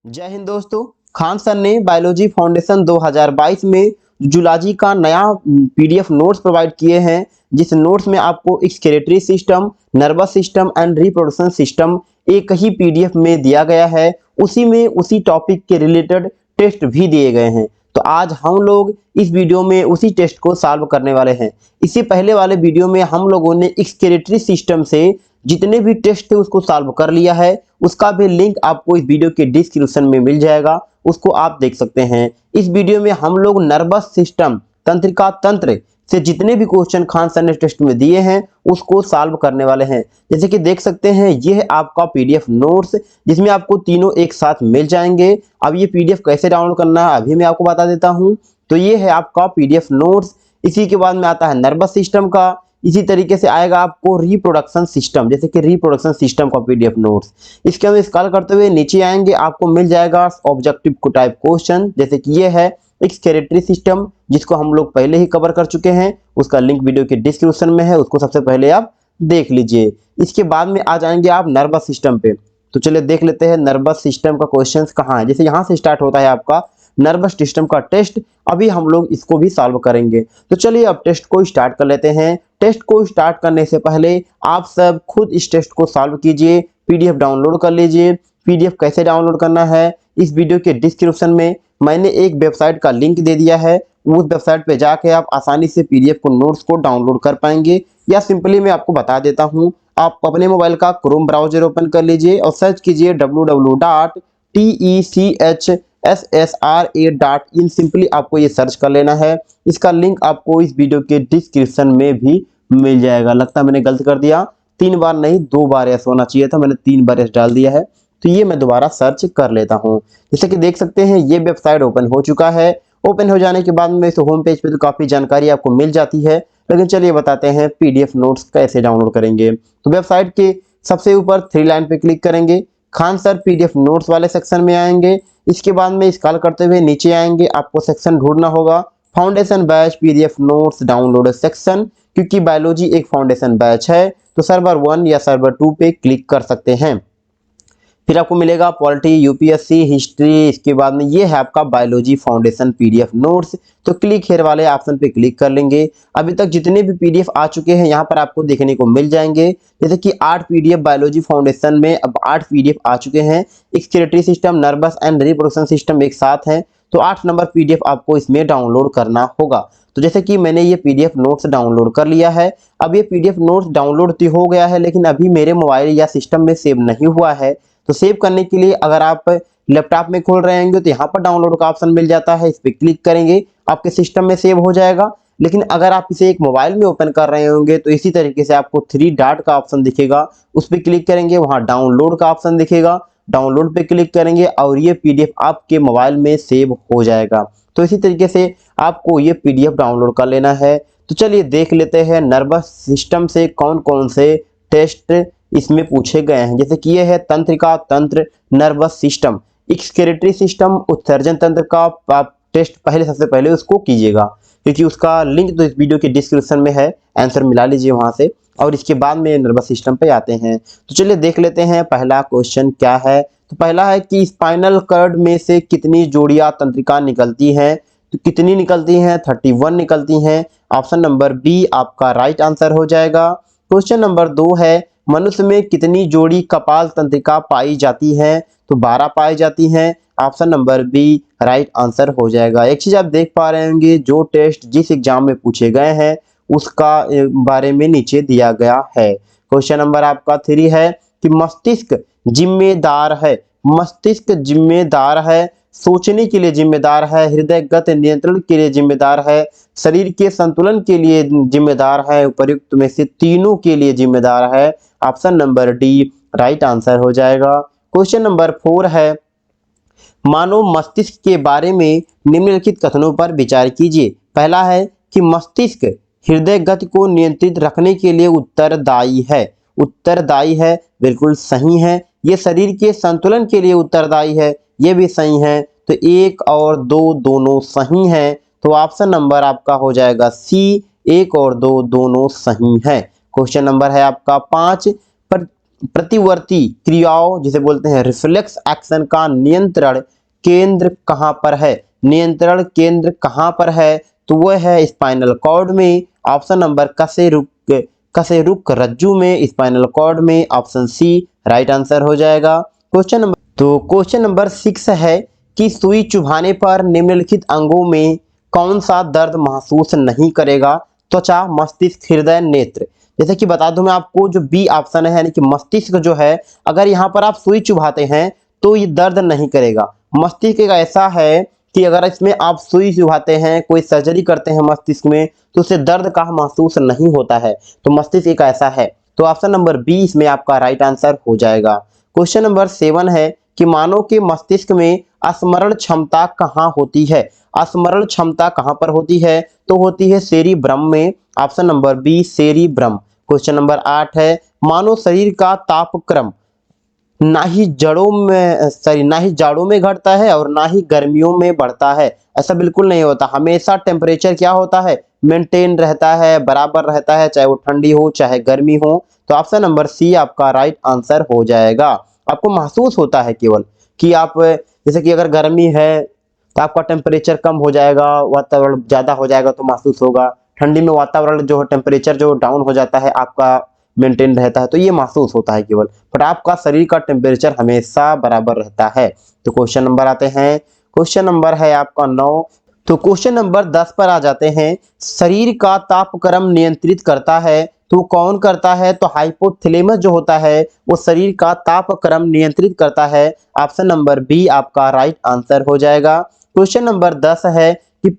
जय हिंद दोस्तों। खान सर ने बायोलॉजी फाउंडेशन 2022 में जूलॉजी का नया पीडीएफ नोट्स प्रोवाइड किए हैं, जिस नोट्स में आपको excretory system, nervous system and reproduction system एक ही पीडीएफ में दिया गया है। उसी में उसी टॉपिक के रिलेटेड टेस्ट भी दिए गए हैं। तो आज हम लोग इस वीडियो में उसी टेस्ट को सॉल्व करने वाले हैं। इससे पहले वाले वीडियो में हम लोगों ने एक्सक्रीटरी सिस्टम से जितने भी टेस्ट थे उसको सॉल्व कर लिया है। उसका भी लिंक आपको इस वीडियो के डिस्क्रिप्शन में मिल जाएगा, उसको आप देख सकते हैं। इस वीडियो में हम लोग नर्वस सिस्टम, तंत्रिका तंत्र से जितने भी क्वेश्चन खान सर ने टेस्ट में दिए हैं उसको सॉल्व करने वाले हैं। जैसे कि देख सकते हैं ये है आपका पीडीएफ नोट्स, जिसमें आपको तीनों एक साथ मिल जाएंगे। अब ये पीडीएफ कैसे डाउनलोड करना है अभी मैं आपको बता देता हूँ। तो ये है आपका पीडीएफ नोट्स। इसी के बाद में आता है नर्वस सिस्टम का। इसी तरीके से आएगा आपको रिप्रोडक्शन सिस्टम, जैसे कि रिप्रोडक्शन सिस्टम का पीडीएफ नोट्स। इसके अंदर स्क्रॉल करते हुए नीचे आएंगे, आपको मिल जाएगा ऑब्जेक्टिव टाइप क्वेश्चन, जैसे कि ये है एक्सक्रीटरी सिस्टम, जिसको हम लोग पहले ही कवर कर चुके हैं। उसका लिंक वीडियो के डिस्क्रिप्शन में है, उसको सबसे पहले आप देख लीजिए। इसके बाद में आ जाएंगे आप नर्वस सिस्टम पे। तो चलिए देख लेते हैं नर्वस सिस्टम का क्वेश्चन कहाँ है। जैसे यहाँ से स्टार्ट होता है आपका नर्वस सिस्टम का टेस्ट। अभी हम लोग इसको भी सॉल्व करेंगे। तो चलिए अब टेस्ट को स्टार्ट कर लेते हैं। टेस्ट को स्टार्ट करने से पहले आप सब खुद इस टेस्ट को सॉल्व कीजिए, पीडीएफ डाउनलोड कर लीजिए। पीडीएफ कैसे डाउनलोड करना है इस वीडियो के डिस्क्रिप्शन में मैंने एक वेबसाइट का लिंक दे दिया है। उस वेबसाइट पे जाके आप आसानी से पीडीएफ को नोट्स को डाउनलोड कर पाएंगे, या सिंपली मैं आपको बता देता हूँ। आप अपने मोबाइल का क्रोम ब्राउजर ओपन कर लीजिए और सर्च कीजिए www.techsra.in। सिंपली आपको ये सर्च कर लेना है। इसका लिंक आपको इस वीडियो के डिस्क्रिप्शन में भी मिल जाएगा। लगता है मैंने गलत कर दिया, 3 बार नहीं 2 बार ऐसा होना चाहिए था, मैंने 3 बार ऐसा डाल दिया है। तो ये मैं दोबारा सर्च कर लेता हूँ। जैसे कि देख सकते हैं ये वेबसाइट ओपन हो चुका है। ओपन हो जाने के बाद में इस होम पेज पे तो काफ़ी जानकारी आपको मिल जाती है, लेकिन चलिए बताते हैं पीडीएफ नोट्स कैसे डाउनलोड करेंगे। तो वेबसाइट के सबसे ऊपर 3 लाइन पे क्लिक करेंगे, खान सर पीडीएफ नोट्स वाले सेक्शन में आएंगे। इसके बाद में स्क्रॉल करते हुए नीचे आएंगे, आपको सेक्शन ढूंढना होगा foundation batch PDF notes download section. क्योंकि बायोलॉजी एक फाउंडेशन बैच है तो सर्वर 1 या सर्वर 2 पे क्लिक कर सकते हैं। फिर आपको मिलेगा पॉलिटी, यूपीएससी, हिस्ट्री। इसके बाद में ये है आपका बायोलॉजी फाउंडेशन पीडीएफ नोट्स। तो क्लिक हेयर वाले ऑप्शन पे क्लिक कर लेंगे। अभी तक जितने भी पीडीएफ आ चुके हैं यहाँ पर आपको देखने को मिल जाएंगे। जैसे कि 8 पीडीएफ बायोलॉजी फाउंडेशन में अब 8 पीडीएफ आ चुके हैं। Excretory system, nervous and reproduction system एक साथ हैं। तो 8 नंबर पीडीएफ आपको इसमें डाउनलोड करना होगा। तो जैसे कि मैंने ये पीडीएफ नोट्स डाउनलोड कर लिया है। अब ये पीडीएफ नोट्स डाउनलोड तो हो गया है, लेकिन अभी मेरे मोबाइल या सिस्टम में सेव नहीं हुआ है। तो सेव करने के लिए अगर आप लैपटॉप में खोल रहे होंगे तो यहाँ पर डाउनलोड का ऑप्शन मिल जाता है, इस पर क्लिक करेंगे आपके सिस्टम में सेव हो जाएगा। लेकिन अगर आप इसे एक मोबाइल में ओपन कर रहे होंगे तो इसी तरीके से आपको 3 डॉट का ऑप्शन दिखेगा, उस पर क्लिक करेंगे, वहाँ डाउनलोड का ऑप्शन दिखेगा, डाउनलोड पे क्लिक करेंगे और ये पीडीएफ आपके मोबाइल में सेव हो जाएगा। तो इसी तरीके से आपको ये पीडीएफ डाउनलोड कर लेना है। तो चलिए देख लेते हैं नर्वस सिस्टम से कौन कौन से टेस्ट इसमें पूछे गए हैं। जैसे कि ये है तंत्रिका तंत्र, नर्वस सिस्टम, एक्सक्रीटरी सिस्टम, उत्सर्जन तंत्र का आप टेस्ट पहले सबसे पहले उसको कीजिएगा, क्योंकि उसका लिंक तो इस वीडियो के डिस्क्रिप्शन में है, आंसर मिला लीजिए वहां से। और इसके बाद में नर्वस सिस्टम पे आते हैं। तो चलिए देख लेते हैं पहला क्वेश्चन क्या है। तो पहला है कि स्पाइनल कर्ड में से कितनी जोड़ियां तंत्रिका निकलती हैं। तो कितनी निकलती हैं? 31 निकलती हैं। ऑप्शन नंबर बी आपका राइट आंसर हो जाएगा। क्वेश्चन नंबर 2 है मनुष्य में कितनी जोड़ी कपाल तंत्रिका पाई जाती है। तो 12 पाई जाती हैं। Option number B right answer हो जाएगा। एक चीज आप देख पा रहे होंगे, जो टेस्ट जिस एग्जाम में पूछे गए हैं उसका बारे में नीचे दिया गया है। क्वेश्चन नंबर आपका 3 है कि मस्तिष्क जिम्मेदार है, मस्तिष्क जिम्मेदार है सोचने के लिए जिम्मेदार है, हृदय गति नियंत्रण के लिए जिम्मेदार है, शरीर के संतुलन के लिए जिम्मेदार है, उपयुक्त में से तीनों के लिए जिम्मेदार है। Option number D right answer हो जाएगा। क्वेश्चन नंबर 4 है मानव मस्तिष्क के बारे में निम्नलिखित कथनों पर विचार कीजिए। पहला है कि मस्तिष्क हृदय गति को नियंत्रित रखने के लिए उत्तरदायी है। उत्तरदायी है, बिल्कुल सही है। ये शरीर के संतुलन के लिए उत्तरदायी है, ये भी सही है। तो 1 और 2 दोनों सही हैं। तो ऑप्शन नंबर आपका हो जाएगा सी, 1 और 2 दोनों सही है। क्वेश्चन नंबर है आपका 5 पर प्रतिवर्ती क्रियाओं जिसे बोलते हैं रिफ्लेक्स एक्शन का नियंत्रण केंद्र कहाँ पर है? नियंत्रण केंद्र कहाँ पर है? तो वह है स्पाइनल कॉर्ड में। ऑप्शन नंबर कशेरुक रज्जु में, स्पाइनल कॉर्ड में। ऑप्शन सी राइट आंसर हो जाएगा। क्वेश्चन नंबर 6 है कि सुई चुभाने पर निम्नलिखित अंगों में कौन सा दर्द महसूस नहीं करेगा? त्वचा, मस्तिष्क, हृदय, नेत्र। जैसे कि बता दूं मैं आपको, जो बी ऑप्शन है यानी कि मस्तिष्क जो है, अगर यहाँ पर आप सुई चुभाते हैं तो ये दर्द नहीं करेगा। मस्तिष्क एक ऐसा है कि अगर इसमें आप सुई चुभाते हैं, कोई सर्जरी करते हैं मस्तिष्क में, तो उसे दर्द का महसूस नहीं होता है। तो मस्तिष्क एक ऐसा है। तो ऑप्शन नंबर बी इसमें आपका राइट आंसर हो जाएगा। क्वेश्चन नंबर 7 है कि मानव के मस्तिष्क में स्मरण क्षमता कहाँ होती है? स्मरण क्षमता कहाँ पर होती है? तो होती है सेरिब्रम में। Option number B cerebrum. Question number 8 है मानव शरीर का तापक्रम ना ही जाड़ों में घटता है और ना ही गर्मियों में बढ़ता है। ऐसा बिल्कुल नहीं होता, हमेशा टेम्परेचर क्या होता है? मेंटेन रहता है, बराबर रहता है, चाहे वो ठंडी हो चाहे गर्मी हो। तो ऑप्शन नंबर सी आपका राइट आंसर हो जाएगा। आपको महसूस होता है केवल कि आप, जैसे कि अगर गर्मी है तो आपका टेम्परेचर कम हो जाएगा, वातावरण ज़्यादा हो जाएगा तो महसूस होगा। ठंडी में वातावरण जो है टेम्परेचर जो डाउन हो जाता है, आपका मेंटेन रहता है, तो ये महसूस होता है केवल। बट आपका शरीर का टेम्परेचर हमेशा बराबर रहता है। तो क्वेश्चन नंबर आते हैं, क्वेश्चन नंबर है आपका 9। तो क्वेश्चन नंबर 10 पर आ जाते हैं। शरीर का तापक्रम नियंत्रित करता है तो कौन करता है? तो हाइपोथैलेमस जो होता है वो शरीर का तापक्रम नियंत्रित करता है। ऑप्शन नंबर बी आपका राइट आंसर हो जाएगा। क्वेश्चन नंबर 10 है कि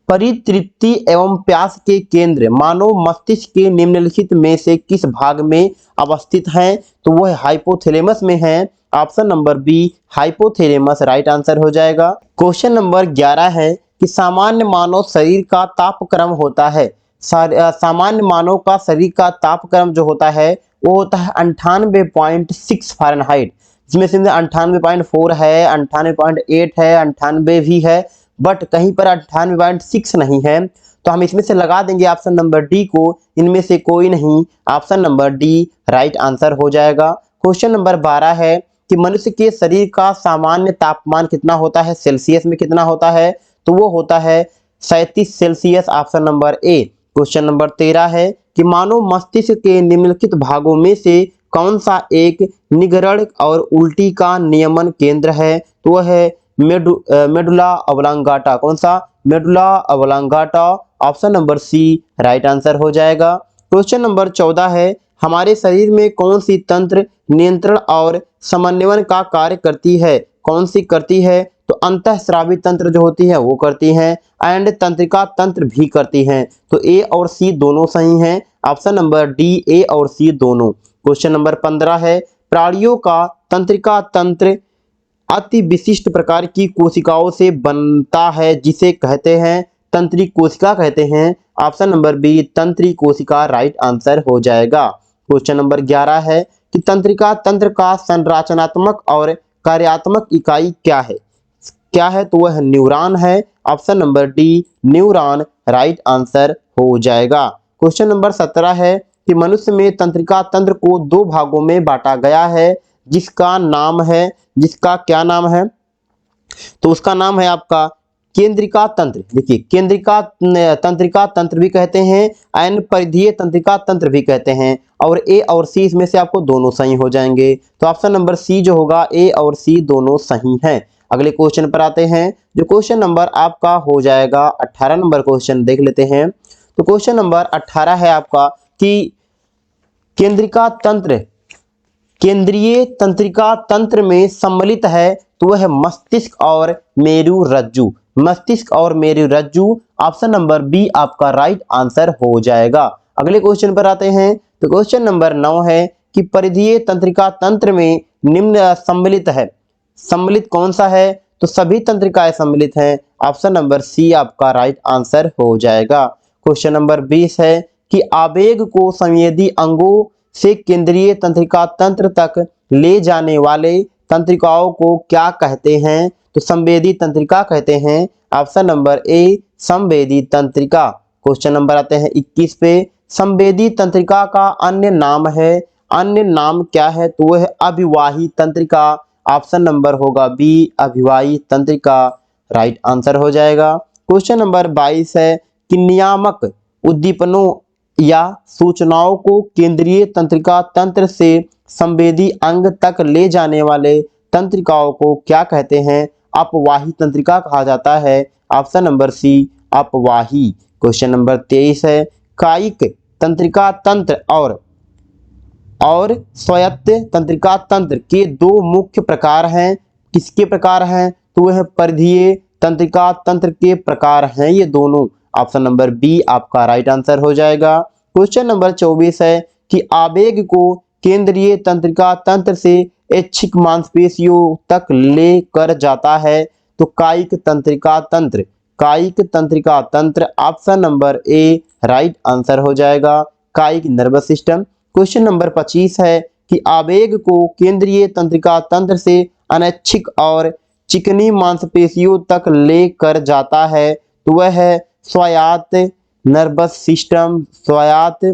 परितृप्ति एवं प्यास के केंद्र मानव मस्तिष्क के निम्नलिखित में से किस भाग में अवस्थित हैं? तो वह हाइपोथैलेमस में है। Option number B hypothalamus right answer हो जाएगा। क्वेश्चन नंबर 11 है कि सामान्य मानव शरीर का तापक्रम होता है, सामान्य मानव का शरीर का तापक्रम जो होता है वो होता है 98.6 फ़ारेनहाइट, जिसमें से 98.4 है, 98.8 है, 98 भी है, बट कहीं पर 98.6 नहीं है। तो हम इसमें से लगा देंगे ऑप्शन नंबर डी को, इनमें से कोई नहीं। Option number D right answer हो जाएगा। क्वेश्चन नंबर 12 है कि मनुष्य के शरीर का सामान्य तापमान कितना होता है? सेल्सियस में कितना होता है? तो वो होता है 37 सेल्सियस। ऑप्शन नंबर ए। क्वेश्चन नंबर 13 है कि मानव मस्तिष्क के निम्नलिखित भागों में से कौन सा एक निगरण और उल्टी का नियमन केंद्र है? तो वह है मेडुला ऑब्लांगाटा। कौन सा? Medulla oblongata. Option number C right answer हो जाएगा। क्वेश्चन नंबर 14 है हमारे शरीर में कौन सी तंत्र नियंत्रण और समन्वयन का कार्य करती है? कौन सी करती है? तो अंतःस्रावी तंत्र जो होती है वो करती हैं, एंड तंत्रिका तंत्र भी करती हैं। तो ए और सी दोनों सही हैं। ऑप्शन नंबर डी ए और सी दोनों। क्वेश्चन नंबर 15 है प्राणियों का तंत्रिका तंत्र अति विशिष्ट प्रकार की कोशिकाओं से बनता है जिसे कहते हैं तंत्रिक कोशिका कहते हैं। ऑप्शन नंबर बी तंत्रिक कोशिका राइट आंसर हो जाएगा। क्वेश्चन नंबर 11 है कि तंत्रिका तंत्र का संरचनात्मक और कार्यात्मक इकाई क्या है? तो वह न्यूरॉन है। Option number D neuron right answer हो जाएगा। क्वेश्चन नंबर 17 है कि मनुष्य में तंत्रिका तंत्र को 2 भागों में बांटा गया है, जिसका क्या नाम है? तो उसका नाम है आपका केंद्रिका तंत्र। देखिए तंत्रिका तंत्र भी कहते हैं एंड परिधीय तंत्रिका तंत्र भी कहते हैं, और ए और सी इसमें से आपको दोनों सही हो जाएंगे। तो ऑप्शन नंबर सी जो होगा, ए और सी दोनों सही हैं। अगले क्वेश्चन पर आते हैं, जो क्वेश्चन नंबर आपका हो जाएगा 18 नंबर क्वेश्चन देख लेते हैं। तो क्वेश्चन नंबर 18 है आपका कि केंद्रीय तंत्रिका तंत्र में सम्मिलित है तो वह मस्तिष्क और मेरु रज्जु। मस्तिष्क और मेरु रज्जु। ऑप्शन नंबर बी आपका राइट आंसर हो जाएगा। अगले क्वेश्चन पर आते हैं, तो क्वेश्चन नंबर 9 है कि परिधीय तंत्रिका तंत्र में निम्न सम्मिलित है, सम्मिलित कौन सा है? तो सभी तंत्रिकाएं सम्मिलित हैं। ऑप्शन नंबर सी आपका राइट आंसर हो जाएगा। क्वेश्चन नंबर 20 है कि आवेग को संवेदी अंगों से केंद्रीय तंत्रिका तंत्र तक ले जाने वाले तंत्रिकाओं को क्या कहते हैं? तो संवेदी तंत्रिका कहते हैं। ऑप्शन नंबर ए संवेदी तंत्रिका। क्वेश्चन नंबर आते हैं 21 पे, संवेदी तंत्रिका का अन्य नाम है अन्य नाम क्या है? तो वह है अभिवाही तंत्रिका। ऑप्शन नंबर होगा बी, अभिवाही तंत्रिका राइट आंसर हो जाएगा। क्वेश्चन नंबर 22 है कि नियामक उद्दीपनों या सूचनाओं को केंद्रीय तंत्रिका तंत्र से संवेदी अंग तक ले जाने वाले तंत्रिकाओं को क्या कहते हैं? अपवाही तंत्रिका कहा जाता है। ऑप्शन नंबर सी, अपवाही। क्वेश्चन नंबर 23 है कायिक तंत्रिका तंत्र और स्वायत्त तंत्रिका तंत्र के दो मुख्य प्रकार हैं। किसके प्रकार हैं? तो वह परिधीय तंत्रिका तंत्र के प्रकार हैं ये दोनों। ऑप्शन नंबर बी आपका राइट आंसर हो जाएगा। क्वेश्चन नंबर 24 है कि आवेग को केंद्रीय तंत्रिका तंत्र से ऐच्छिक मांसपेशियों तक लेकर जाता है तो कायिक तंत्रिका तंत्र। कायिक तंत्रिका तंत्र option number A right answer हो जाएगा, कायिक नर्वस सिस्टम। क्वेश्चन नंबर 25 है कि आवेग को केंद्रीय तंत्रिका तंत्र से अनैच्छिक और चिकनी मांसपेशियों तक लेकर जाता है तो वह है स्वायत्त नर्वस सिस्टम, स्वायत्त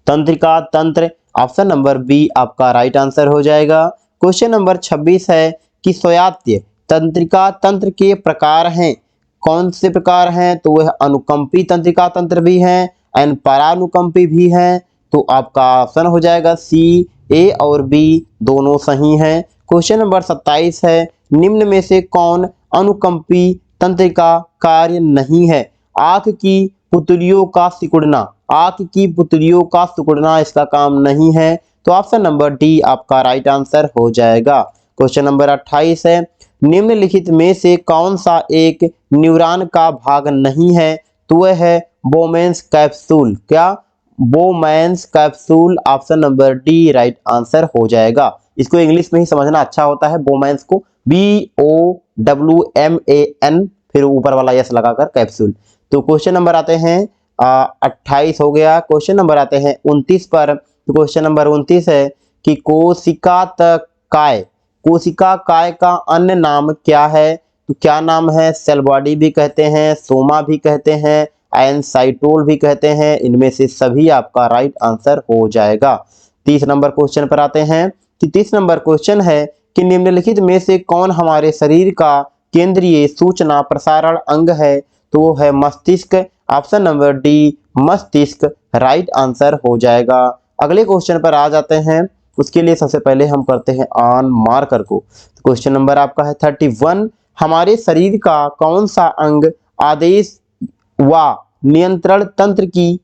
तंत्रिका तंत्र। ऑप्शन नंबर बी आपका राइट आंसर हो जाएगा। क्वेश्चन नंबर 26 है कि स्वायत्त तंत्रिका तंत्र के प्रकार हैं। कौन से प्रकार हैं? तो वह अनुकंपी तंत्रिका तंत्र भी हैं एंड परानुकंपी भी हैं। तो आपका ऑप्शन हो जाएगा सी, ए और बी दोनों सही हैं। क्वेश्चन नंबर 27 है निम्न में से कौन अनुकंपी तंत्रिका कार्य नहीं है? आंख की पुतलियों का सिकुड़ना, आंख की पुतलियों का सिकुड़ना इसका काम नहीं है। तो ऑप्शन नंबर डी आपका राइट आंसर हो जाएगा। क्वेश्चन नंबर 28 है निम्नलिखित में से कौन सा एक न्यूरॉन का भाग नहीं है? तो वह है बोमेन्स कैप्सूल। क्या? Bowman's capsule. Option number D right answer हो जाएगा। इसको इंग्लिश में ही समझना अच्छा होता है, बोमेन्स को BOWMAN फिर ऊपर वाला यस लगाकर कैप्सूल। तो क्वेश्चन नंबर आते हैं 28 हो गया। क्वेश्चन नंबर आते हैं 29 पर। तो क्वेश्चन नंबर 29 है कि कोशिका काय, कोशिका काय का अन्य नाम क्या है? तो क्या नाम है? सेल बॉडी भी कहते हैं, सोमा भी कहते हैं, एनसाइटोल भी कहते हैं। इनमें से सभी आपका राइट आंसर हो जाएगा। 30 नंबर क्वेश्चन पर आते हैं कि 30 नंबर क्वेश्चन है कि निम्नलिखित में से कौन हमारे शरीर का केंद्रीय सूचना प्रसारण अंग है? तो वो है मस्तिष्क। ऑप्शन नंबर डी मस्तिष्क राइट आंसर हो जाएगा। अगले क्वेश्चन पर आ जाते हैं। उसके लिए सबसे पहले हम करते हैं ऑन मार्कर को। तो क्वेश्चन नंबर आपका है 31 हमारे शरीर का कौन सा अंग आदेश व नियंत्रण तंत्र की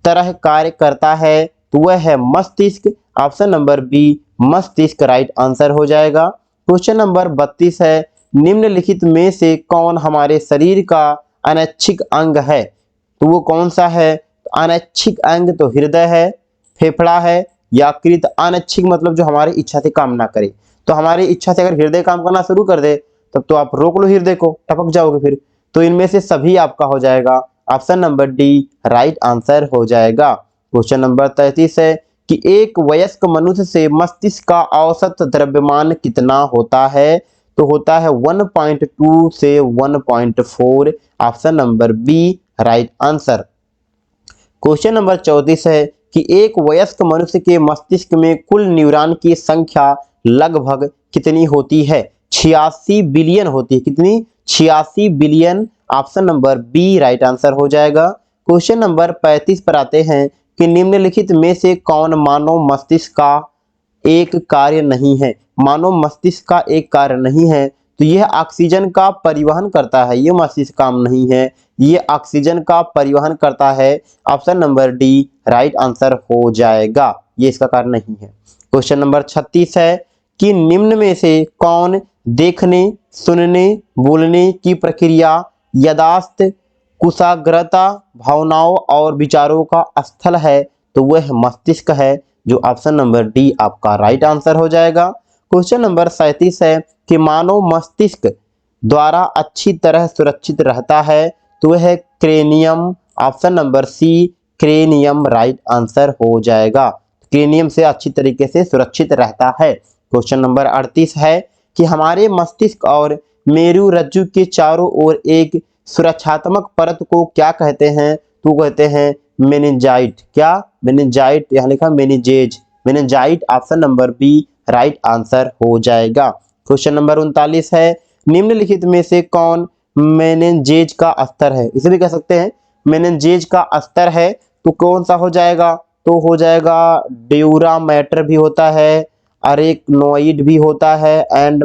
तरह कार्य करता है? तो वह है मस्तिष्क। ऑप्शन नंबर बी मस्तिष्क राइट आंसर हो जाएगा। क्वेश्चन नंबर 32 है निम्नलिखित में से कौन हमारे शरीर का अनैच्छिक अंग है? तो वो कौन सा है? अनैच्छिक अंग तो हृदय है, फेफड़ा है, यकृत। अनैच्छिक मतलब जो हमारी इच्छा से काम ना करे। तो हमारी इच्छा से अगर हृदय काम करना शुरू कर दे तब तो आप रोक लो हृदय को, टपक जाओगे फिर। तो इनमें से सभी आपका हो जाएगा। Option number D right answer हो जाएगा। क्वेश्चन नंबर 33 है कि एक वयस्क मनुष्य से मस्तिष्क का औसत द्रव्यमान कितना होता है? तो होता है 1.2 से 1.4। Option number B right answer. Question number 34 है कि एक वयस्क मनुष्य के मस्तिष्क में कुल न्यूरॉन की संख्या लगभग कितनी होती है? 86 बिलियन होती है। कितनी? 86 billion. Option number B right answer हो जाएगा। क्वेश्चन नंबर 35 पर आते हैं कि निम्नलिखित में से कौन मानव मस्तिष्क का एक कार्य नहीं है? मानव मस्तिष्क का एक कार्य नहीं है तो यह ऑक्सीजन का परिवहन करता है। ये मस्तिष्क काम नहीं है, ये ऑक्सीजन का परिवहन करता है। Option number D right answer हो जाएगा। ये इसका कार्य नहीं है। क्वेश्चन नंबर 36 है कि निम्न में से कौन देखने, सुनने, बोलने की प्रक्रिया, याददाश्त, कुशाग्रता, भावनाओं और विचारों का स्थल है? तो वह मस्तिष्क है, जो ऑप्शन नंबर डी आपका राइट आंसर हो जाएगा। क्वेश्चन नंबर 37 है कि मानव मस्तिष्क द्वारा अच्छी तरह सुरक्षित रहता है? तो वह है cranium. Option number C cranium right answer हो जाएगा। क्रेनियम से अच्छी तरीके से सुरक्षित रहता है। क्वेश्चन नंबर 38 है कि हमारे मस्तिष्क और मेरु रज्जु के चारों ओर एक सुरक्षात्मक परत को क्या कहते हैं? तो कहते हैं मेनिंजाइट। क्या? मेनिंजाइट, यहाँ लिखा meninges, meningitis option number B right answer हो जाएगा। क्वेश्चन नंबर 39 है, निम्नलिखित में से कौन मेनिंजेज का स्तर है? इसे भी कह सकते हैं मेनिंजेज का स्तर है, तो कौन सा हो जाएगा? तो हो जाएगा ड्यूरामेटर भी होता है, अरेक्नोइड भी होता है एंड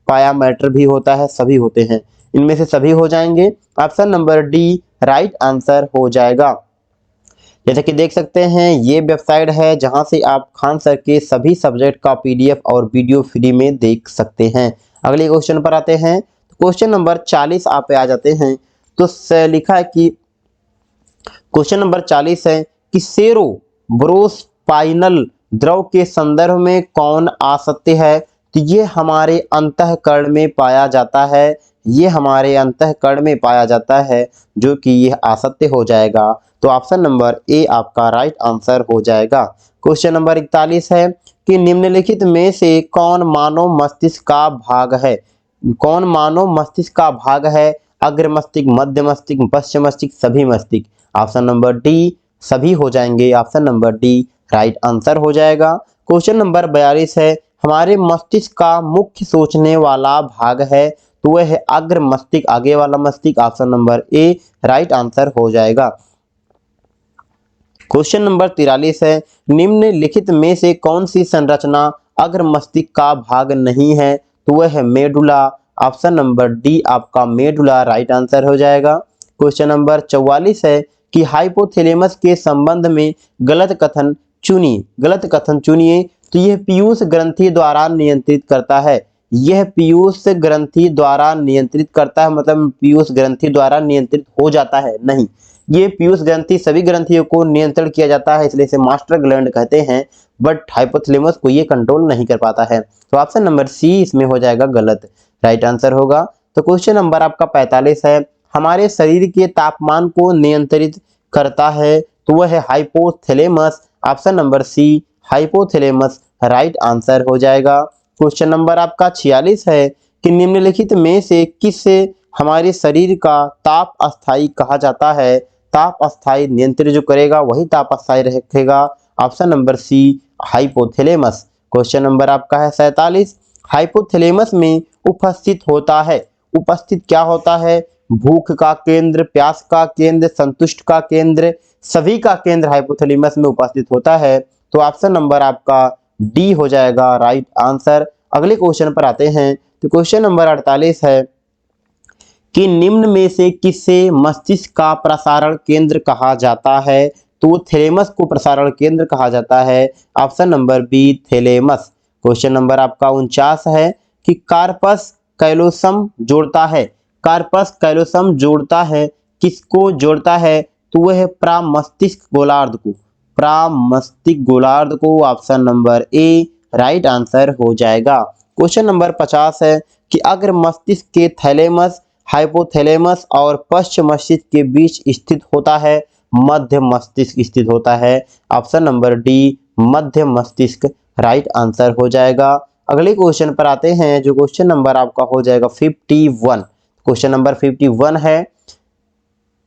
पायामेटर भी होता है, सभी होते हैं, इनमें से सभी हो जाएंगे। Option number D right answer हो जाएगा। जैसे कि देख सकते हैं ये वेबसाइट है जहां से आप खान सर के सभी सब्जेक्ट का पीडीएफ और वीडियो फ्री में देख सकते हैं। अगले क्वेश्चन पर आते हैं। क्वेश्चन नंबर 40 आप पे आ जाते हैं। तो लिखा है कि क्वेश्चन नंबर 40 है कि सेरो ब्रोस्पाइनल द्रव के संदर्भ में कौन आसत्य है? तो ये हमारे अंतःकरण में पाया जाता है, ये हमारे अंतःकरण में पाया जाता है, जो कि यह आसत्य हो जाएगा। तो ऑप्शन नंबर ए आपका राइट आंसर हो जाएगा। क्वेश्चन नंबर 41 है कि निम्नलिखित में से कौन मानव मस्तिष्क का भाग है? कौन मानव मस्तिष्क का भाग है? अग्र मस्तिष्क, मध्य मस्तिष्क, पश्चिम मस्तिष्क, सभी मस्तिष्क? ऑप्शन नंबर डी सभी हो जाएंगे। Option number D right answer हो जाएगा। क्वेश्चन नंबर 42 है, हमारे मस्तिष्क का मुख्य सोचने वाला भाग है, तो वह है अग्र मस्तिष्क, आगे वाला मस्तिष्क। Option number A right answer हो जाएगा। क्वेश्चन नंबर 43 है, निम्नलिखित में से कौन सी संरचना अग्र मस्तिष्क का भाग नहीं है? तो वह है मेडुला। ऑप्शन नंबर डी आपका मेडुला राइट आंसर हो जाएगा। क्वेश्चन नंबर 44 है कि हाइपोथैलेमस के संबंध में गलत कथन चुनिए। गलत कथन चुनिए। तो यह पीयूष ग्रंथि द्वारा नियंत्रित करता है, यह पीयूष ग्रंथि द्वारा नियंत्रित करता है, मतलब पीयूष ग्रंथि द्वारा नियंत्रित हो जाता है, नहीं, ये पीयूष ग्रंथि सभी ग्रंथियों को नियंत्रण किया जाता है, इसलिए इसे मास्टर ग्लैंड कहते हैं, बट हाइपोथैलेमस को ये कंट्रोल नहीं कर पाता है। तो ऑप्शन नंबर सी इसमें हो जाएगा गलत, राइट आंसर होगा। तो क्वेश्चन नंबर आपका 45 है, हमारे शरीर के तापमान को नियंत्रित करता है, तो वह है hypothalamus. Option number C hypothalamus right answer हो जाएगा। क्वेश्चन नंबर आपका 46 है कि निम्नलिखित में से किससे हमारे शरीर का ताप अस्थायी कहा जाता है? ताप अस्थायी नियंत्रित जो करेगा वही ताप अस्थायी रखेगा। Option number C hypothalamus. Question number आपका है 47, हाइपोथैलेमस में उपस्थित होता है, उपस्थित क्या होता है? भूख का केंद्र, प्यास का केंद्र, संतुष्ट का केंद्र, सभी का केंद्र हाइपोथैलेमस में उपस्थित होता है। तो ऑप्शन नंबर आपका डी हो जाएगा राइट आंसर। अगले क्वेश्चन पर आते हैं। तो क्वेश्चन नंबर 48 है कि निम्न में से किसे मस्तिष्क का प्रसारण केंद्र कहा जाता है? तो वो थैलेमस को प्रसारण केंद्र कहा जाता है। Option number B thalamus. Question number आपका 49 है कि कार्पस कैलोसम जोड़ता है, कार्पस कैलोसम जोड़ता है, किसको जोड़ता है? तो वह है प्रामस्तिष्क गोलार्ध को, प्रामस्तिष्क गोलार्ध को। Option number A right answer हो जाएगा। क्वेश्चन नंबर 50 है कि अग्र मस्तिष्क के थैलेमस, हाइपोथैलेमस और पश्चिम मस्तिष्क के बीच स्थित होता है, मध्य मस्तिष्क स्थित होता है। ऑप्शन नंबर डी मध्य मस्तिष्क राइट आंसर हो जाएगा। अगले क्वेश्चन पर आते हैं, जो क्वेश्चन नंबर आपका हो जाएगा 51। क्वेश्चन नंबर 51 है,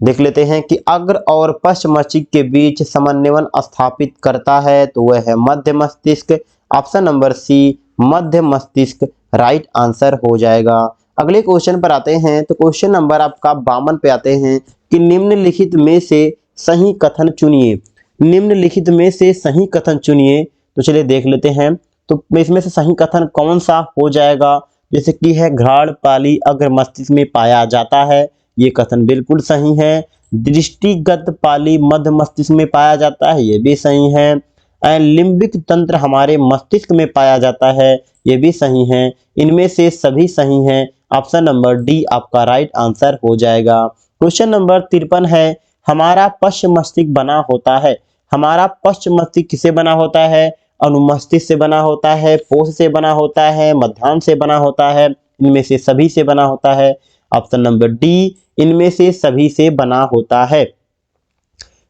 देख लेते हैं कि अग्र और पश्चिम मस्तिष्क के बीच समन्वय स्थापित करता है, तो वह है मध्य मस्तिष्क। ऑप्शन नंबर सी मध्य मस्तिष्क राइट आंसर हो जाएगा। अगले क्वेश्चन पर आते हैं। तो क्वेश्चन नंबर आपका 52 पे आते हैं कि निम्नलिखित में से सही कथन चुनिए, निम्नलिखित में से सही कथन चुनिए। तो चलिए देख लेते हैं, तो इसमें से सही कथन कौन सा हो जाएगा? जैसे कि है घ्राण पाली अग्र मस्तिष्क में पाया जाता है, ये कथन बिल्कुल सही है। दृष्टिगत पाली मध्य मस्तिष्क में पाया जाता है, ये भी सही है। लिम्बिक तंत्र हमारे मस्तिष्क में पाया जाता है, ये भी सही है। इनमें से सभी सही हैं। ऑप्शन नंबर डी आपका राइट आंसर हो जाएगा। क्वेश्चन नंबर 53 है, हमारा पश्चिम मस्तिष्क बना होता है, हमारा पश्चिम मस्तिष्क किसे बना होता है? अनुमस्तिष्क से बना होता है, पोष से बना होता है, मध्याह्न से बना होता है, इनमें से सभी से बना होता है। ऑप्शन नंबर डी इनमें से सभी से बना होता है।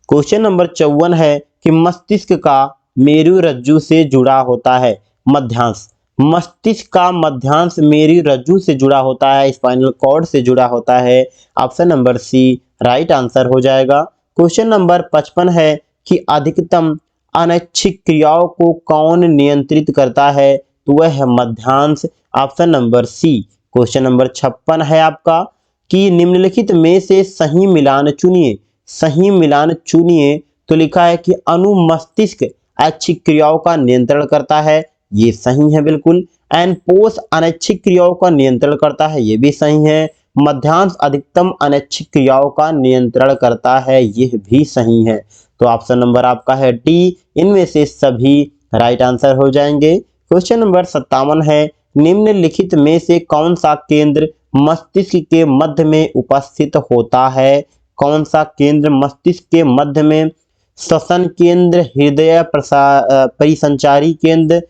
क्वेश्चन नंबर 54 है कि मस्तिष्क का मेरु रज्जु से जुड़ा होता है, मध्यांश, मस्तिष्क का मध्यांश मेरु रज्जु से जुड़ा होता है, स्पाइनल कॉर्ड से जुड़ा होता है। Option number C right answer हो जाएगा। क्वेश्चन नंबर 55 है कि अधिकतम अनैच्छिक क्रियाओं को कौन नियंत्रित करता है? तो वह है मध्यांश, option number C. Question number 56 है आपका कि निम्नलिखित में से सही मिलान चुनिए। सही मिलान चुनिए तो लिखा है कि अनुमस्तिष्क ऐच्छिक क्रियाओं का नियंत्रण करता है, ये सही है बिल्कुल। एंड पोष अनैच्छिक क्रियाओं का नियंत्रण करता है, ये भी सही है। मध्यांश अधिकतम अनैच्छिक क्रियाओं का नियंत्रण करता है, यह भी सही है। तो ऑप्शन नंबर आपका है डी, इनमें से सभी राइट आंसर हो जाएंगे। क्वेश्चन नंबर 57 है, निम्नलिखित में से कौन सा केंद्र मस्तिष्क के मध्य में उपस्थित होता है? कौन सा केंद्र मस्तिष्क के मध्य में? श्वसन केंद्र, हृदय परिसंचारी केंद्र,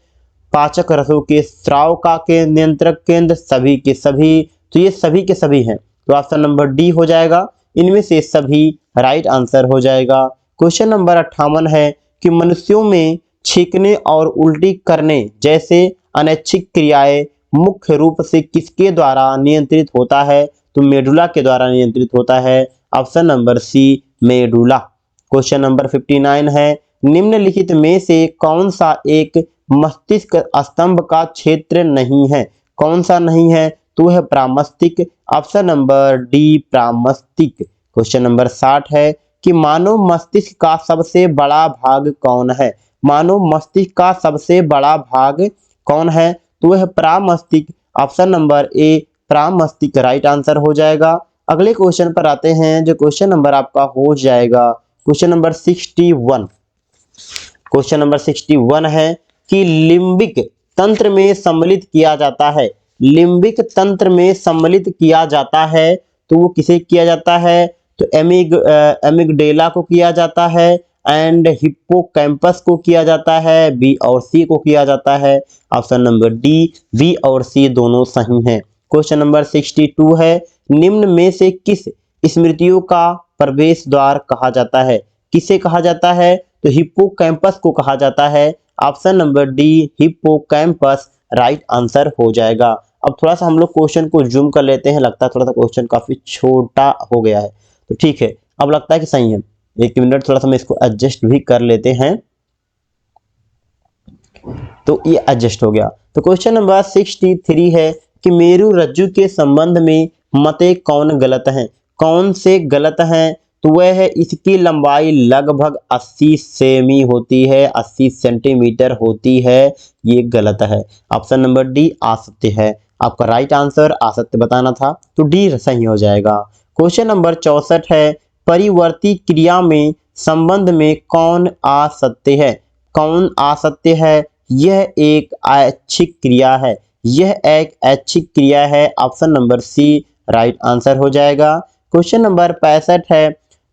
पाचक रसों के स्राव का के नियंत्रक केंद्र, सभी के सभी? तो ये सभी के सभी हैं, तो ऑप्शन नंबर डी हो जाएगा, इनमें से सभी राइट आंसर हो जाएगा। क्वेश्चन नंबर 58 है कि मनुष्यों में छींकने और उल्टी करने जैसे अनैच्छिक क्रियाएं मुख्य रूप से किसके द्वारा नियंत्रित होता है? तो मेडुला के द्वारा नियंत्रित होता है, option number C, medulla. Question number 59 है, निम्नलिखित में से कौन सा एक मस्तिष्क स्तंभ का क्षेत्र नहीं है? कौन सा नहीं है? तो है प्रामस्तिक, ऑप्शन नंबर डी, प्रामस्तिक। क्वेश्चन नंबर 60 है कि मानव मस्तिष्क का सबसे बड़ा भाग कौन है? मानव मस्तिष्क का सबसे बड़ा भाग कौन है? तो वह प्रामस्तिक, ऑप्शन नंबर ए, प्रामस्तिक राइट आंसर हो जाएगा। अगले क्वेश्चन पर आते हैं, जो क्वेश्चन नंबर आपका हो जाएगा क्वेश्चन नंबर 61। क्वेश्चन नंबर 61 है कि लिम्बिक तंत्र में सम्मिलित किया जाता है। लिम्बिक तंत्र में सम्मिलित किया जाता है तो वो किसे किया जाता है? तो एमिगडेला को किया जाता है, एंड हिप्पोकैम्पस को किया जाता है, बी और सी को किया जाता है, ऑप्शन नंबर डी, बी और सी दोनों सही हैं। क्वेश्चन नंबर 62 है, निम्न में से किस स्मृतियों का प्रवेश द्वार कहा जाता है? किसे कहा जाता है? तो हिप्पोकैम्पस को कहा जाता है, option number D, hippocampus right answer हो जाएगा। अब थोड़ा सा हम लोग क्वेश्चन को जूम कर लेते हैं, लगता है थोड़ा सा क्वेश्चन काफी छोटा हो गया है, तो ठीक है, अब लगता है कि सही है। एक मिनट, थोड़ा सा मैं इसको एडजस्ट भी कर लेते हैं, तो ये एडजस्ट हो गया। तो क्वेश्चन नंबर 63 है कि मेरु रज्जु के संबंध में मते कौन गलत हैं? कौन से गलत हैं? तो वह है इसकी लंबाई लगभग 80 सेमी होती है, 80 सेंटीमीटर होती है, ये गलत है। ऑप्शन नंबर डी, असत्य है। आपका राइट आंसर असत्य बताना था, तो डी सही हो जाएगा। क्वेश्चन नंबर 64 है, परिवर्ती क्रिया में संबंध में कौन असत्य है? कौन असत्य है? यह एक ऐच्छिक क्रिया है, यह एक ऐच्छिक क्रिया है, option number C right answer हो जाएगा। क्वेश्चन नंबर 65 है,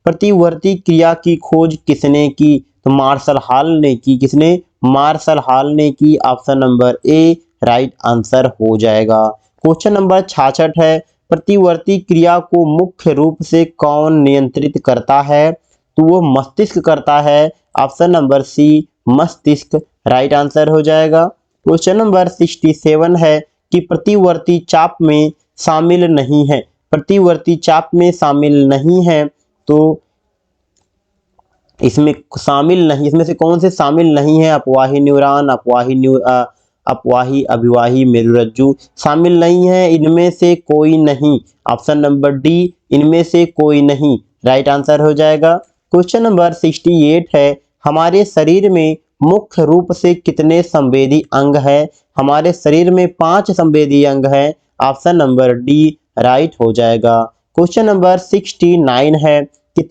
प्रतिवर्ती क्रिया की खोज किसने की? तो मार्शल हॉल ने की। किसने? मार्शल हॉल ने की, option number A right answer हो जाएगा। क्वेश्चन नंबर 66 है, प्रतिवर्ती क्रिया को मुख्य रूप से कौन नियंत्रित करता है? तो वो मस्तिष्क करता है, ऑप्शन नंबर सी, मस्तिष्क राइट आंसर हो जाएगा। क्वेश्चन नंबर 67 है कि प्रतिवर्ती चाप में शामिल नहीं है। प्रतिवर्ती चाप में शामिल नहीं है, तो इसमें शामिल नहीं, इसमें से कौन से शामिल नहीं है? अपवाही न्यूरॉन, अपवाही अभिवाही मेरुरज्जु शामिल नहीं है, इनमें से कोई नहीं, ऑप्शन नंबर डी, इनमें से कोई नहीं राइट आंसर हो जाएगा। क्वेश्चन नंबर 68 है, हमारे शरीर में मुख्य रूप से कितने संवेदी अंग है? हमारे शरीर में 5 संवेदी अंग है, ऑप्शन नंबर डी राइट हो जाएगा। क्वेश्चन नंबर 69 है कि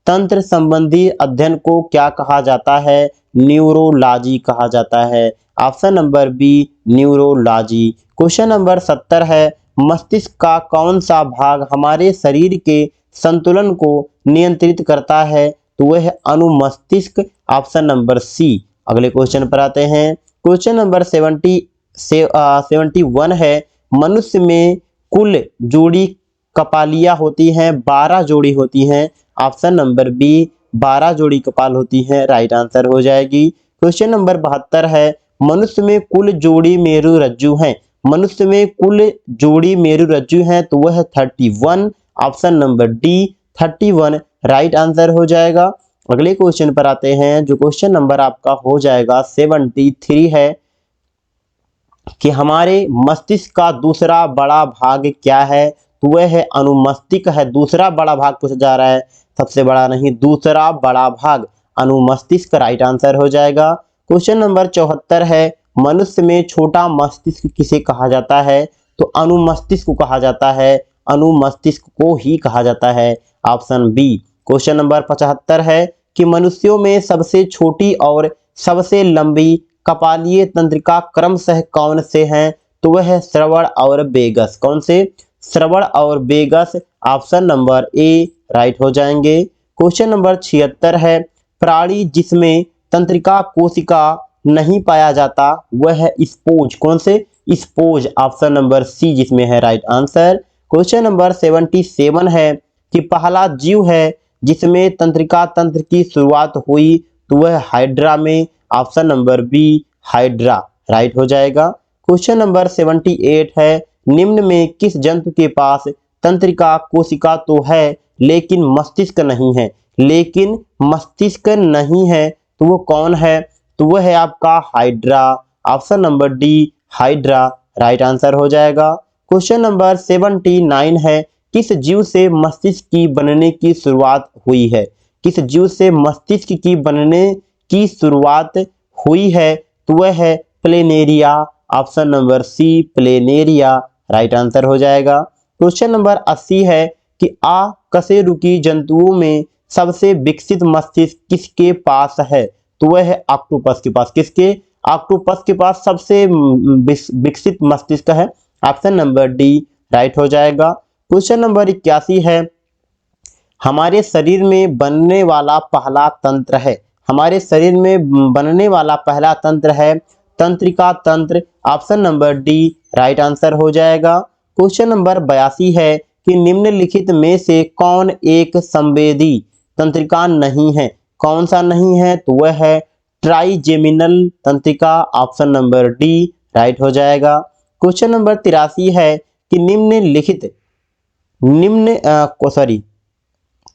तंत्र संबंधी अध्ययन को क्या कहा जाता है? न्यूरोलॉजी कहा जाता है, option number B neurology. Question number 70 है, मस्तिष्क का कौन सा भाग हमारे शरीर के संतुलन को नियंत्रित करता है? तो वह है अनुमस्तिष्क, ऑप्शन नंबर सी। अगले क्वेश्चन पर आते हैं। क्वेश्चन नंबर 71 है, मनुष्य में कुल जोड़ी कपालियां होती हैं, 12 जोड़ी होती हैं, ऑप्शन नंबर बी 12 जोड़ी कपाल होती हैं, राइट आंसर हो जाएगी। क्वेश्चन नंबर 72 है, मनुष्य में कुल जोड़ी मेरु रज्जु हैं। मनुष्य में कुल जोड़ी मेरु रज्जु हैं, तो वह 31, option number D 31 right answer हो जाएगा। अगले क्वेश्चन पर आते हैं, जो क्वेश्चन नंबर आपका हो जाएगा 73 है कि हमारे मस्तिष्क का दूसरा बड़ा भाग क्या है? तो वह है अनुमस्तिष्क है। दूसरा बड़ा भाग पूछा जा रहा है, सबसे बड़ा नहीं, दूसरा बड़ा भाग अनुमस्तिष्क राइट आंसर हो जाएगा। क्वेश्चन नंबर 74 है, मनुष्य में छोटा मस्तिष्क किसे कहा जाता है? तो अनुमस्तिष्क को कहा जाता है, अनुमस्तिष्क को ही कहा जाता है, ऑप्शन बी। क्वेश्चन नंबर 75 है कि मनुष्यों में सबसे छोटी और सबसे लंबी कपालीय तंत्रिका क्रमशः कौन से हैं? तो वह है श्रवण और वेगस। कौन से? श्रवण और vagus, option number A right हो जाएंगे। क्वेश्चन नंबर 76 है, प्राणी जिसमें तंत्रिका कोशिका नहीं पाया जाता वह है स्पोज। कौन से? स्पोज, ऑप्शन नंबर सी जिसमें है राइट आंसर। क्वेश्चन नंबर 77 है कि पहला जीव है जिसमें तंत्रिका तंत्र की शुरुआत हुई, तो वह हाइड्रा में, option number B hydra right हो जाएगा। क्वेश्चन नंबर 78 है, निम्न में किस जंतु के पास तंत्रिका कोशिका तो है लेकिन मस्तिष्क नहीं है? लेकिन मस्तिष्क नहीं है तो वो कौन है? तो वह है आपका hydra, option number D hydra right answer हो जाएगा। क्वेश्चन नंबर 79 है, किस जीव से मस्तिष्क की बनने की शुरुआत हुई है? किस जीव से मस्तिष्क की बनने की शुरुआत हुई है? तो वह है planaria, option number C planaria right answer हो जाएगा। क्वेश्चन नंबर 80 है कि अकशेरुकी जंतुओं में सबसे विकसित मस्तिष्क किसके पास है? तो वह है ऑक्टोपस के पास। किसके? ऑक्टोपस के पास सबसे विकसित मस्तिष्क है, ऑप्शन नंबर डी राइट हो जाएगा। क्वेश्चन नंबर 81 है, हमारे शरीर में बनने वाला पहला तंत्र है, हमारे शरीर में बनने वाला पहला तंत्र है तंत्रिका तंत्र, option number D right answer हो जाएगा। क्वेश्चन नंबर 82 है कि निम्नलिखित में से कौन एक संवेदी तंत्रिका नहीं है? कौन सा नहीं है? तो वह है ट्राइजेमिनल तंत्रिका, ऑप्शन नंबर डी राइट हो जाएगा। क्वेश्चन नंबर 83 है कि निम्नलिखित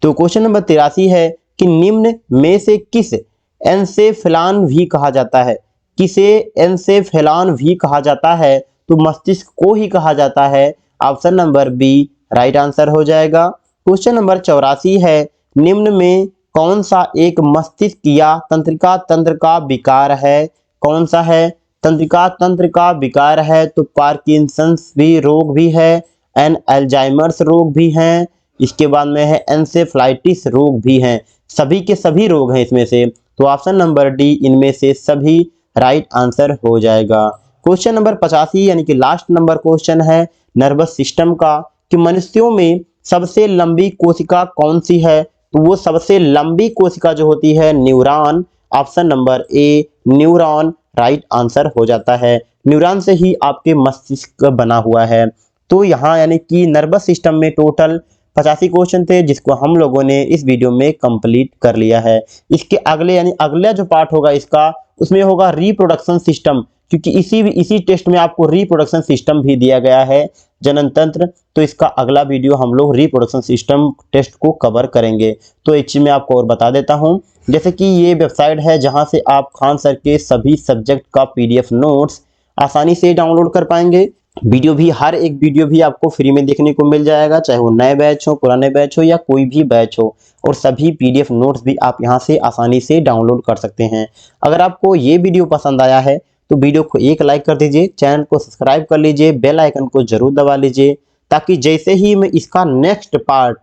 तो क्वेश्चन नंबर 83 है कि निम्न में से किस एन्सेफेलॉन भी कहा जाता है? किसे एन्सेफेलॉन भी कहा जाता है? तो मस्तिष्क को ही कहा जाता है, option number B right answer हो जाएगा। क्वेश्चन नंबर 84 है, निम्न में कौन सा एक मस्तिष्क या तंत्रिका तंत्र का विकार है? कौन सा है? तंत्रिका तंत्र का विकार है तो पार्किंसंस भी रोग भी है, अल्जाइमर्स रोग भी हैं, इसके बाद में है एन्सेफ्लाइटिस रोग भी हैं, सभी के सभी रोग हैं इसमें से, तो ऑप्शन नंबर डी इनमें से सभी राइट आंसर हो जाएगा। क्वेश्चन नंबर 85 यानी कि लास्ट नंबर क्वेश्चन है नर्वस सिस्टम का कि मनुष्यों में सबसे लंबी कोशिका कौन सी है? तो वो सबसे लंबी कोशिका जो होती है न्यूरॉन, ऑप्शन नंबर ए न्यूरॉन राइट आंसर हो जाता है। न्यूरॉन से ही आपके मस्तिष्क बना हुआ है। तो यहाँ यानी कि नर्वस सिस्टम में टोटल 85 क्वेश्चन थे जिसको हम लोगों ने इस वीडियो में कंप्लीट कर लिया है। इसके अगले यानी अगला जो पार्ट होगा इसका, उसमें होगा रिप्रोडक्शन सिस्टम, क्योंकि इसी टेस्ट में आपको रिप्रोडक्शन सिस्टम भी दिया गया है, जनन तंत्र। तो इसका अगला वीडियो हम लोग रिप्रोडक्शन सिस्टम टेस्ट को कवर करेंगे। तो एक चीज मैं आपको और बता देता हूँ, जैसे कि ये वेबसाइट है जहाँ से आप खान सर के सभी सब्जेक्ट का PDF नोट्स आसानी से डाउनलोड कर पाएंगे। वीडियो भी, हर एक वीडियो भी आपको फ्री में देखने को मिल जाएगा, चाहे वो नए बैच हो, पुराने बैच हो या कोई भी बैच हो, और सभी PDF नोट्स भी आप यहां से आसानी से डाउनलोड कर सकते हैं। अगर आपको ये वीडियो पसंद आया है तो वीडियो को एक लाइक कर दीजिए, चैनल को सब्सक्राइब कर लीजिए, बेल आइकन को जरूर दबा लीजिए, ताकि जैसे ही मैं इसका नेक्स्ट पार्ट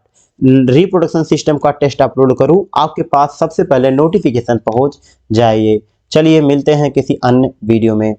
रिप्रोडक्शन सिस्टम का टेस्ट अपलोड करूं आपके पास सबसे पहले नोटिफिकेशन पहुंच जाए। चलिए मिलते हैं किसी अन्य वीडियो में।